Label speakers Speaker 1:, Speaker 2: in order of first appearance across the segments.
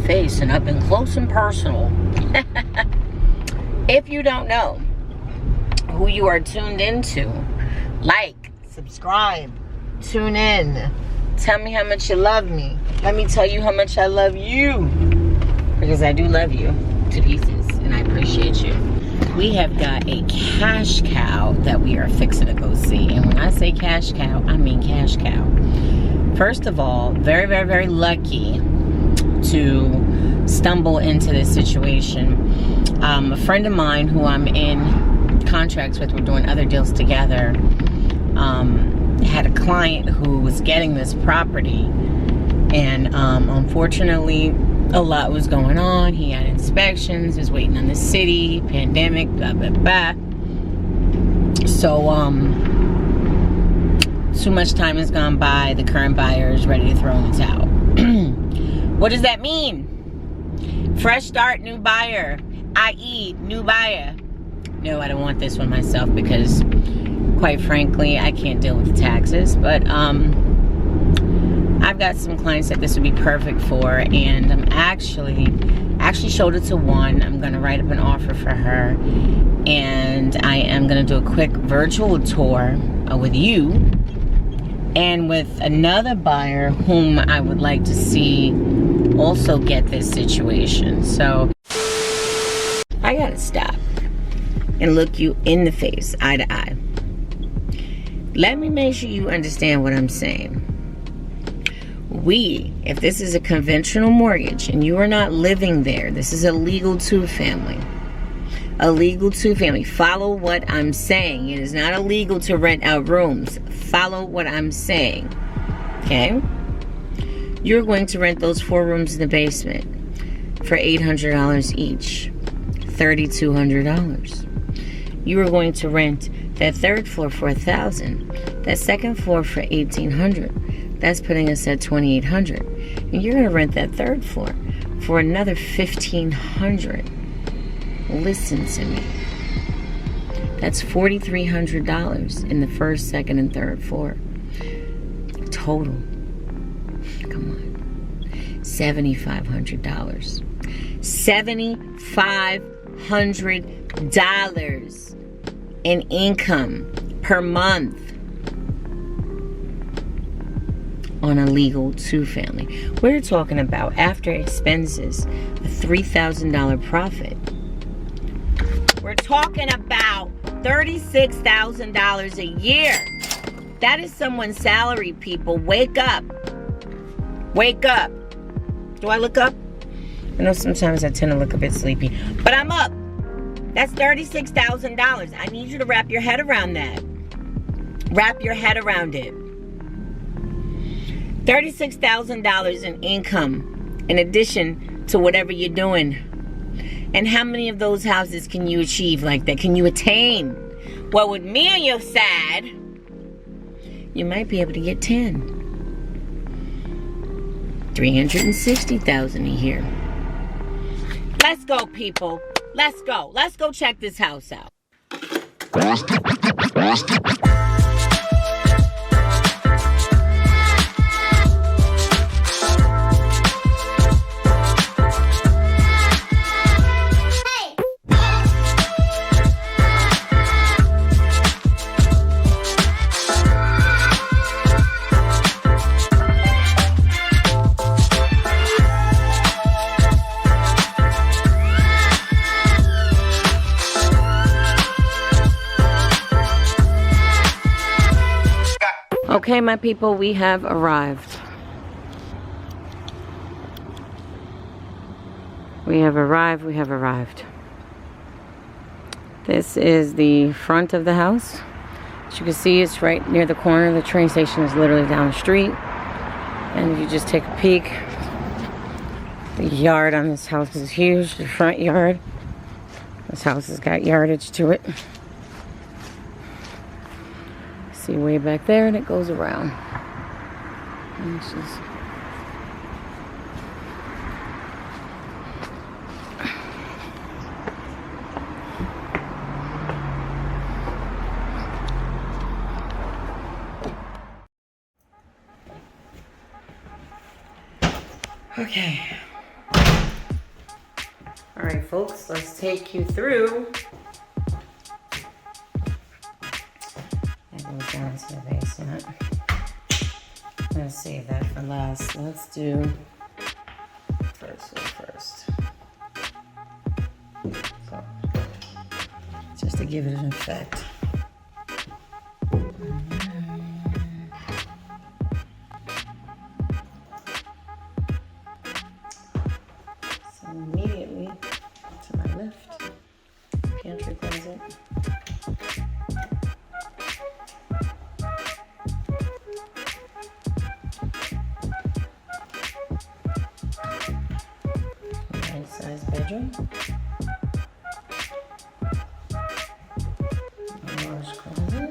Speaker 1: face and up and close and personal. If you don't know who you are tuned into, like, subscribe, tune in. Tell me how much you love me. Let me tell you how much I love you. Because I do love you to pieces, and I appreciate you. We have got a cash cow that we are fixing to go see. And when I say cash cow, I mean cash cow. First of all, very, very, very lucky to stumble into this situation. A friend of mine who I'm in contracts with, we're doing other deals together, had a client who was getting this property, and unfortunately a lot was going on. He had inspections, was waiting on the city, pandemic, blah blah blah. So too much time has gone by. The current buyer is ready to throw in the towel. What does that mean? Fresh start, new buyer, i.e. new buyer. No, I don't want this one myself because quite frankly I can't deal with the taxes, but I've got some clients that this would be perfect for, and I'm actually showed it to one. I'm gonna write up an offer for her, and I am gonna do a quick virtual tour with you and with another buyer whom I would like to see also get this situation. So I gotta stop and look you in the face, eye to eye. Let me make sure you understand what I'm saying. If this is a conventional mortgage and you are not living there, this is a legal two-family. A legal two-family. Follow what I'm saying. It is not illegal to rent out rooms. Follow what I'm saying. Okay? You're going to rent those 4 rooms in the basement for $800 each. $3,200. You are going to rent that 3rd floor for $1,000. That 2nd floor for $1,800. That's putting us at $2,800. And you're going to rent that 3rd floor for another $1,500. Listen to me. That's $4,300 in the 1st, 2nd, and 3rd floor. Total. Come on. $7,500. $7,500 in income per month on a legal two-family. We're talking about, after expenses, a $3,000 profit. We're talking about $36,000 a year. That is someone's salary, people. Wake up. Wake up. Do I look up? I know sometimes I tend to look a bit sleepy, but I'm up. That's $36,000. I need you to wrap your head around that. Wrap your head around it. $36,000 in income in addition to whatever you're doing. And how many of those houses can you achieve like that? Can you attain? Well, with me on your side, you might be able to get 10. $360,000 a year. Let's go, people. Let's go. Let's go check this house out. Okay, my people, we have arrived. We have arrived. This is the front of the house. As you can see, it's right near the corner. The train station is literally down the street. And if you just take a peek, the yard on this house is huge. The front yard. This house has got yardage to it. See way back there, and it goes around. And it's just okay. All right, folks, let's take you through. That goes down to the basement. Let's save that for last. Let's do first. So, just to give it an effect. So immediately to my left, pantry closet. Nice-sized bedroom. Wash closet.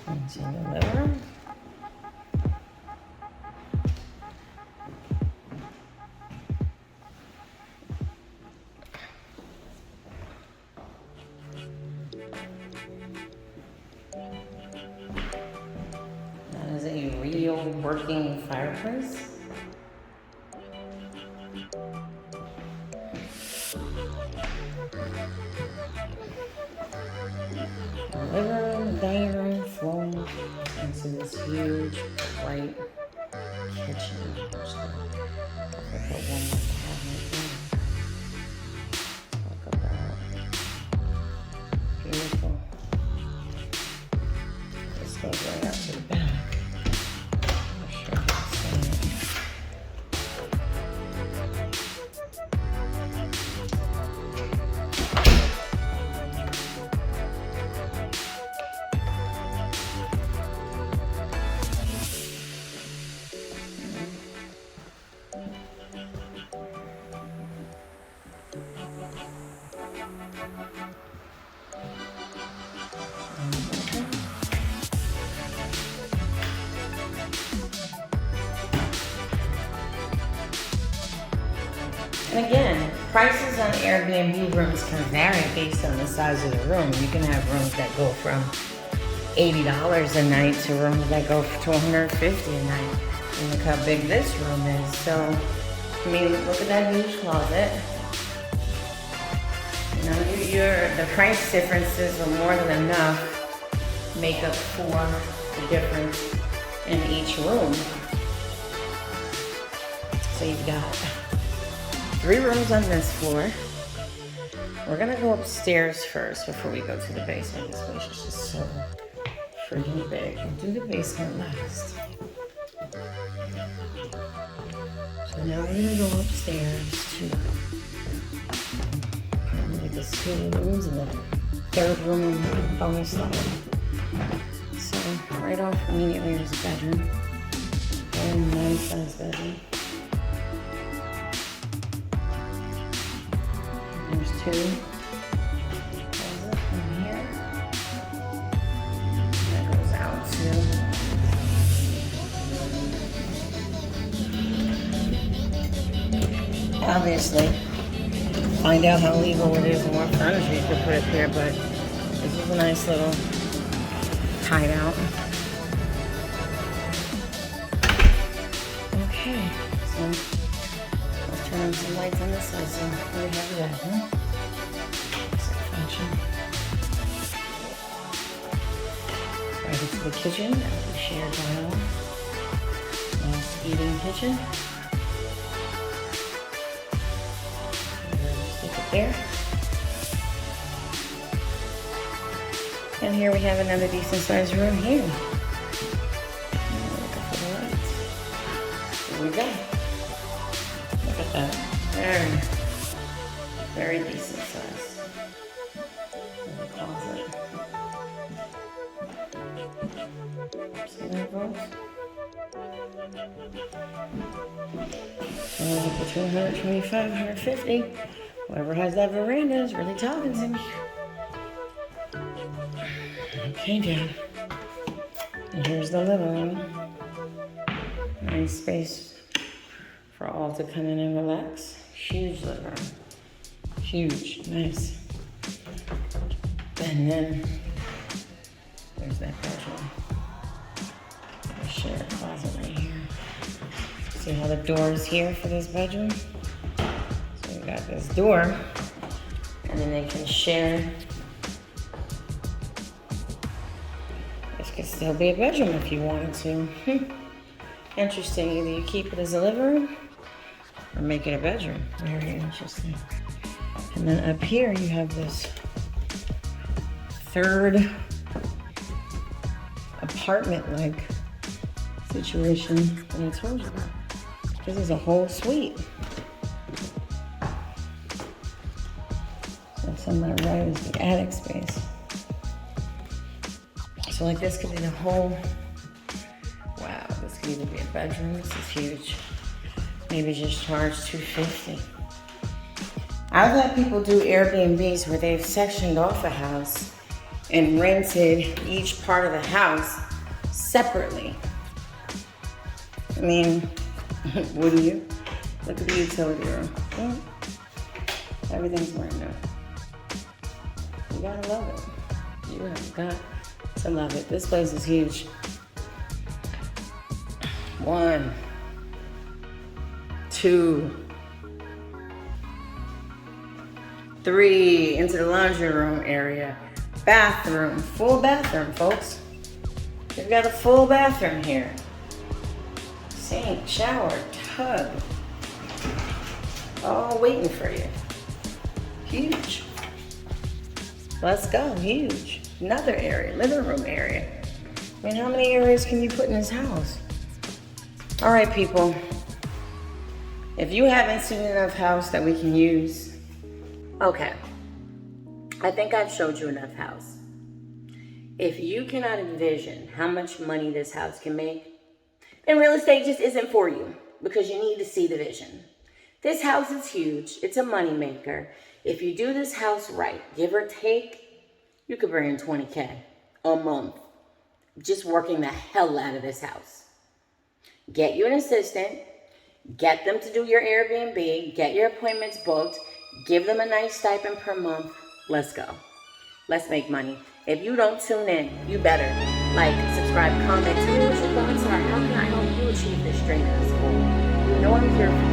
Speaker 1: Into the living room. That is a real working fireplace. Living room, dining room, flowing into this huge white kitchen. I'll put one more cabinet in. Look at that. Beautiful. This goes right up to the back. I'll show you the side. And again, prices on Airbnb rooms can vary based on the size of the room. You can have rooms that go from $80 a night to rooms that go to $150 a night. And look how big this room is. So, I mean, look at that huge closet. You know, the price differences are more than enough to make up for the difference in each room. So you've got 3 rooms on this floor. We're gonna go upstairs first before we go to the basement. This place is just so freaking big. We'll do the basement last. So now we're gonna go upstairs to the 2 rooms and the 3rd room and bonus level. So right off immediately there's a bedroom. Very nice sized bedroom. There's 2. Closet from here. That goes out to. Obviously, find out how legal it is and what furniture you could put up here, but this is a nice little hideout. Okay, so let's turn on some lights on this side so we have that, huh? Right into the kitchen, that will be shared by all. Nice eating kitchen. Stick it there. And here we have another decent sized room here. we go. Look at that. Very decent size. Little closet. See that, folks? So between 125 and 150. Whoever has that veranda is really talking to me. Okay, Dad. And here's the living room. Nice space for all to come in and relax. Huge living room. Huge. Nice. And then there's that bedroom. A shared closet right here. See how the door is here for this bedroom? So you got this door, and then they can share. This could still be a bedroom if you wanted to. Interesting. Either you keep it as a living room or make it a bedroom. Very interesting. And then up here you have this third apartment-like situation that I told you about. This is a whole suite. So on my right is the attic space. So like this could be the whole, wow, this could either be a bedroom. This is huge. Maybe just charge $250. I've had people do Airbnbs where they've sectioned off a house and rented each part of the house separately. I mean, wouldn't you? Look at the utility room. Everything's brand new. You gotta love it. You have got to love it. This place is huge. 1, 2, 3, into the laundry room area. Bathroom, full bathroom, folks. They've got a full bathroom here. Sink, shower, tub. All waiting for you. Huge. Let's go, huge. Another area, living room area. I mean, how many areas can you put in this house? All right, people. If you haven't seen enough house that we can use, okay. I think I've showed you enough house. If you cannot envision how much money this house can make, then real estate just isn't for you because you need to see the vision. This house is huge. It's a money maker. If you do this house right, give or take, you could bring in $20K a month just working the hell out of this house. Get you an assistant, get them to do your Airbnb, get your appointments booked, give them a nice stipend per month. Let's go. Let's make money. If you don't tune in, you better like, subscribe, comment, tell me what your thoughts are. How can I help you achieve this dream in this goal? You know I'm here for you.